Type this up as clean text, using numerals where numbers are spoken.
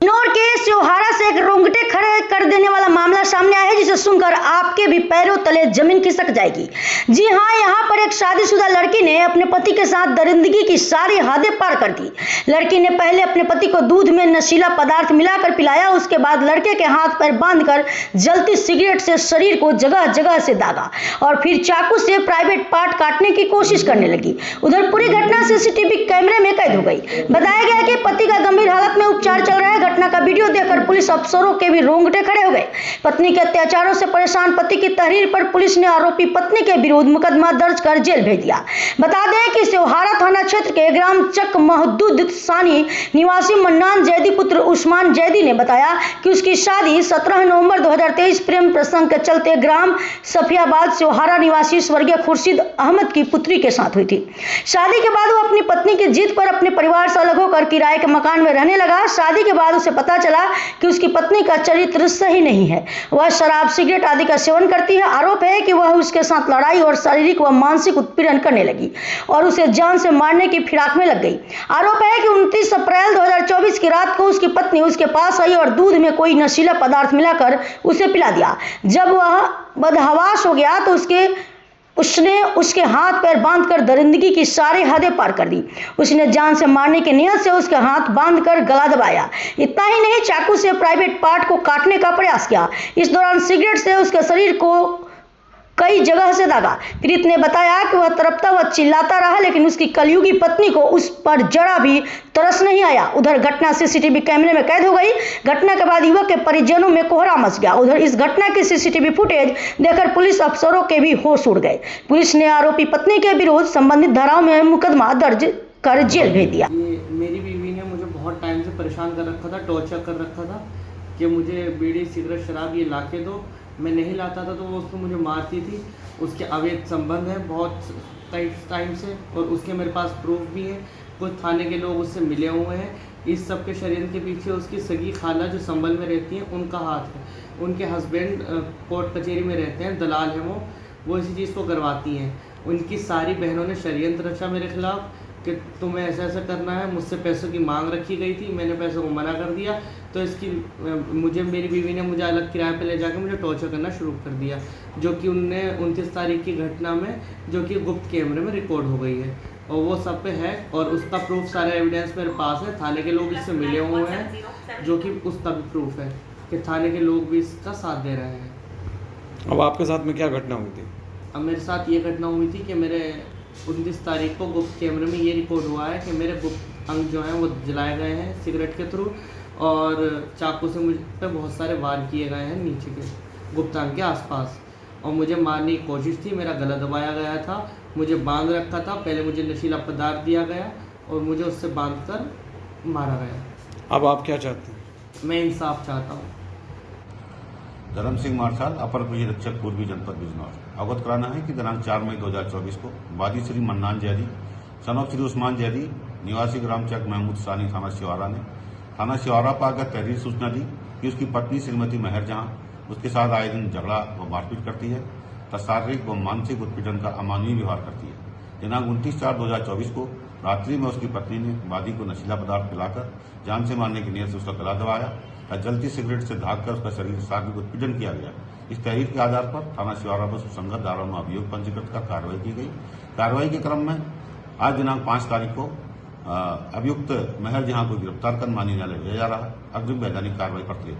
किन्नौर के सियोहारा से एक रोंगटे खड़े कर देने वाला मामला सामने आया है, जिसे सुनकर आपके भी पैरों तले जमीन खिसक जाएगी। जी हां, यहां पर एक शादीशुदा लड़की ने अपने पति के साथ दरिंदगी की सारी हदें पार कर दी। लड़की ने पहले अपने पति को दूध में नशीला पदार्थ मिलाकर पिलाया, उसके बाद लड़के के हाथ पैर बांधकर जलती सिगरेट से शरीर को जगह जगह से दागा और फिर चाकू से प्राइवेट पार्ट काटने की कोशिश करने लगी। उधर पूरी घटना सीसीटीवी कैमरे में कैद हो गई। बताया गया कि पति का गंभीर हालत में उपचार चल रहा है। घटना का वीडियो देखकर पुलिस अफसरों के भी रोंगटे खड़े हो गए। पत्नी के अत्याचारों से परेशान पति की तहरीर पर पुलिस ने आरोपी पत्नी के विरुद्ध मुकदमा दर्ज कर जेल भेज दिया। बता दें कि सियोहारा थाना क्षेत्र के ग्राम चक महदूद सानी निवासी मन्नान जैदी पुत्र उस्मान जैदी ने बताया कि उसकी शादी 17 नवंबर 2023 प्रेम प्रसंग के चलते ग्राम सफियाबाद सियोहारा निवासी स्वर्गीय खुर्शीद अहमद की पुत्री के साथ हुई थी। शादी के बाद वो अपनी पत्नी की जिद पर अपने परिवार से अलग होकर किराए के मकान में रहने लगा। शादी के बाद उसे पता चला कि उसकी पत्नी का चरित्र सही नहीं है, वह शराब सिगरेट आदि का सेवन करती है। आरोप है कि वह उसके साथ लड़ाई और शारीरिक व मानसिक उत्पीड़न करने लगी और उसे जान से मारने की फिराक में लग गई। आरोप है कि 29 अप्रैल 2024 की रात को उसकी पत्नी उसके पास आई और दूध में कोई नशीला पदार्थ मिलाकर उसे पिला दिया। जब वह बदहवास हो गया तो उसने उसके हाथ पैर बांधकर दरिंदगी की सारी हदें पार कर दी। उसने जान से मारने की नियत से उसके हाथ बांधकर गला दबाया। इतना ही नहीं, चाकू से प्राइवेट पार्ट को काटने का प्रयास किया। इस दौरान सिगरेट से उसके शरीर को कई जगह से दागा। पीड़ित ने बताया कि वह तड़पता हुआ चिल्लाता रहा, लेकिन उसकी कलयुगी पत्नी को उस पर जरा भी तरस नहीं आया। उधर घटना सीसीटीवी कैमरे में कैद हो गई। घटना के बाद युवक के परिजनों में कोहरा मच गया। उधर इस घटना की सीसीटीवी फुटेज देखकर पुलिस अफसरों के भी होश उड़ गए। पुलिस ने आरोपी पत्नी के विरुद्ध संबंधित धाराओं में मुकदमा दर्ज कर जेल भेज दिया। मेरी बीवी ने मुझे बहुत टाइम से परेशान कर रखा था, टॉर्चर कर रखा था कि मुझे बीड़ी सिगरेट शराब ये ला के दो। मैं नहीं लाता था तो वो उसको मुझे मारती थी। उसके अवैध संबंध है बहुत टाइम से और उसके मेरे पास प्रूफ भी है। कुछ थाने के लोग उससे मिले हुए हैं। इस सब के शरीर के पीछे उसकी सगी खाला जो संबल में रहती हैं उनका हाथ है। उनके हस्बैंड कोर्ट कचहरी में रहते हैं, दलाल हैं वो इसी चीज़ को करवाती हैं। उनकी सारी बहनों ने षड्यंत्र रचा मेरे खिलाफ कि तुम्हें ऐसा ऐसा करना है। मुझसे पैसों की मांग रखी गई थी, मैंने पैसों को मना कर दिया तो मेरी बीवी ने मुझे अलग किराए पे ले जाकर मुझे टॉर्चर करना शुरू कर दिया, जो कि उनने 29 तारीख की घटना में जो कि गुप्त कैमरे में रिकॉर्ड हो गई है और वो सब पे है और उसका प्रूफ सारे एविडेंस मेरे पास है। थाने के लोग इससे मिले हुए हैं, जो कि उसका भी प्रूफ है कि थाने के लोग भी इसका साथ दे रहे हैं। अब आपके साथ में क्या घटना हुई थी? अब मेरे साथ ये घटना हुई थी कि मेरे 29 तारीख को गुप्त कैमरे में ये रिकॉर्ड हुआ है कि मेरे गुप्त अंग जो हैं वो जलाए गए हैं सिगरेट के थ्रू और चाकू से मुझ पर बहुत सारे वार किए गए हैं नीचे के गुप्त अंग के आसपास और मुझे मारने की कोशिश थी। मेरा गला दबाया गया था, मुझे बांध रखा था। पहले मुझे नशीला पदार्थ दिया गया और मुझे उससे बांधकर मारा गया। अब आप क्या चाहते हैं? मैं इंसाफ चाहता हूँ। धर्म सिंह मार्शल, अपर पुलिस अधीक्षक पूर्वी जनपद बिजनौर। अवगत कराना है कि दिनांक 4 मई 2024 को वादी Shri mannan Zaidi son of Shri Usman Zaidi निवासी ग्राम चक महमूद सानी थाना सियोहारा ने थाना सियोहारा पर आकर तहरीर सूचना दी कि उसकी पत्नी श्रीमती मेहर जहां उसके साथ आए दिन झगड़ा व मारपीट करती है तथा शारीरिक व मानसिक उत्पीड़न का अमानवीय व्यवहार करती है। दिनांक 29/4/2024 को रात्रि में उसकी पत्नी ने वादी को नशीला पदार्थ पिलाकर जान से मारने की नीयत से उसका गला दबाया तथा जलती सिगरेट से ढांककर उसका शरीर शारीरिक उत्पीड़न किया गया। इस तहरीर के आधार पर थाना सियोहारा पर सुसंगत धाराओं में अभियोग पंजीकृत कर कार्रवाई की गई। कार्रवाई के क्रम में आज दिनांक 5 तारीख को अभियुक्त मेहर जहां को गिरफ्तार कर माननीय न्यायालय भेजा जा रहा है। अग्रिम वैधानिक कार्रवाई प्रक्रिया